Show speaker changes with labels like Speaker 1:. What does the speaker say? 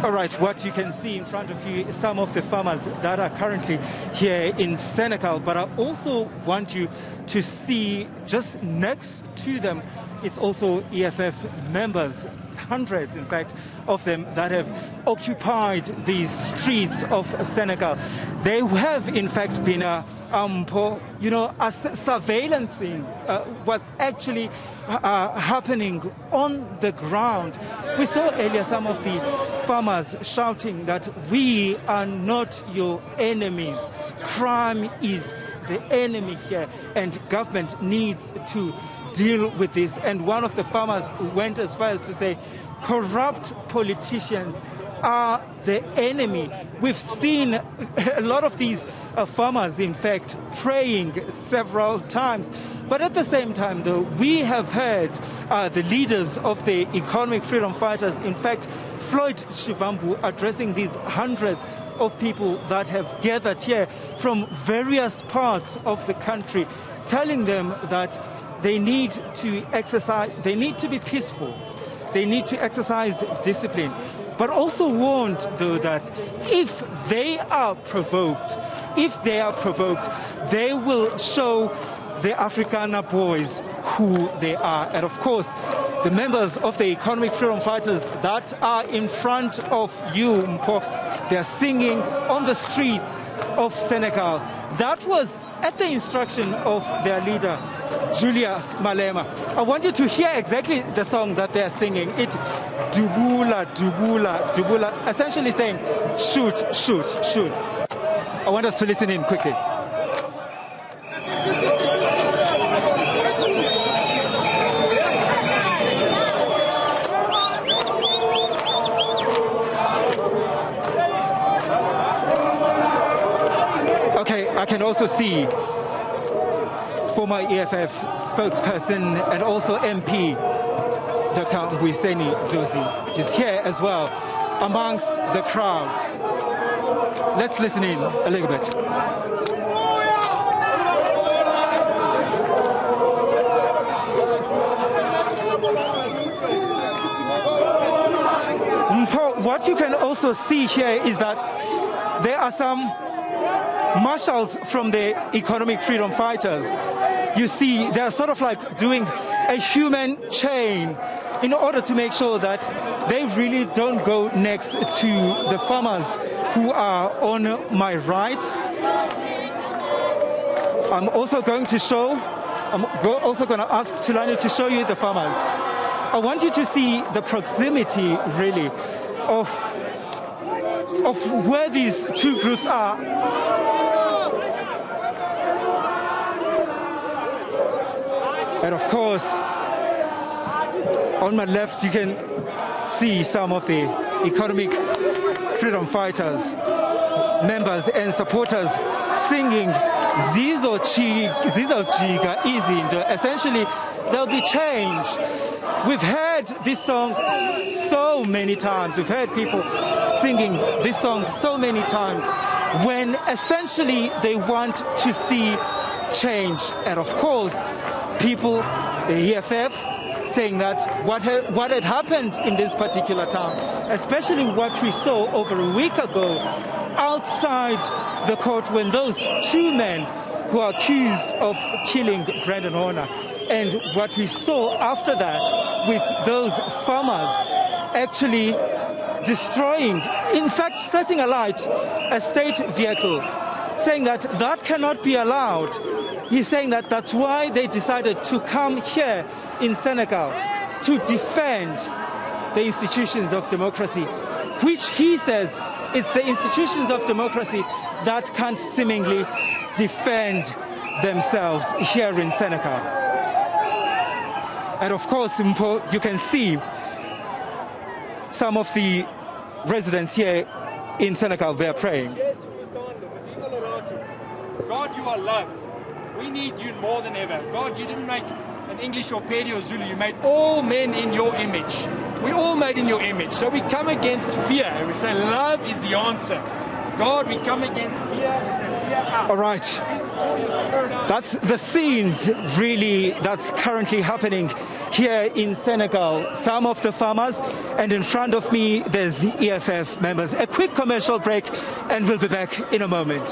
Speaker 1: All right, what you can see in front of you is some of the farmers that are currently here in Senekal, but I also want you to see just next to them, it's also EFF members, hundreds in fact of them that have occupied these streets of Senekal. They have in fact been surveillancing what's actually happening on the ground. We saw earlier some of the farmers shouting that we are not your enemies. Crime is the enemy here and government needs to deal with this. And one of the farmers went as far as to say corrupt politicians are the enemy. We've seen a lot of these farmers, in fact, praying several times. But at the same time, though, we have heard the leaders of the economic freedom fighters, in fact, Floyd Shivambu, addressing these hundreds of people that have gathered here from various parts of the country, telling them that they need to exercise, they need to be peaceful, they need to exercise discipline, but also warned, though, that if they are provoked, they will show the Afrikaner boys who they are. And of course, the members of the economic freedom fighters that are in front of you, Mpo, they're singing on the streets of Senekal. That was at the instruction of their leader, Julius Malema. I want you to hear exactly the song that they're singing. It Dubula, Dubula, Dubula, essentially saying shoot, shoot, shoot. I want us to listen in quickly. Okay, I can also see former EFF spokesperson and also MP, Dr. Mbuyiseni Josi, is here as well amongst the crowd. Let's listen in a little bit. What you can also see here is that there are some marshals from the economic freedom fighters. You see, they're sort of like doing a human chain in order to make sure that they really don't go next to the farmers who are on my right. I'm also going to ask Tulani to show you the farmers. I want you to see the proximity, really, of where these two groups are. And of course, on my left, you can see some of the economic freedom fighters, members and supporters singing Zizo Jiga Izinto. Essentially, there'll be change. We've heard this song so many times. We've heard people singing this song so many times when essentially they want to see change. And of course, people, the EFF, saying that what had happened in this particular town, especially what we saw over a week ago outside the court when those two men who are accused of killing Brendin Horner, and what we saw after that with those farmers actually destroying, in fact setting alight a state vehicle, saying that that cannot be allowed. He's saying that that's why they decided to come here in Senekal to defend the institutions of democracy, which he says it's the institutions of democracy that can seemingly defend themselves here in Senekal. And of course, Mpo, you can see some of the residents here in Senekal, they're praying.
Speaker 2: God, you are love. We need you more than ever. God, you didn't make an English or Pedi or Zulu. You made all men in your image. We're all made in your image. So we come against fear. And we say love is the answer. God, we come against fear. We say fear out.
Speaker 1: All right. That's the scenes really that's currently happening here in Senegal. Some of the farmers, and in front of me there's the EFF members. A quick commercial break and we'll be back in a moment.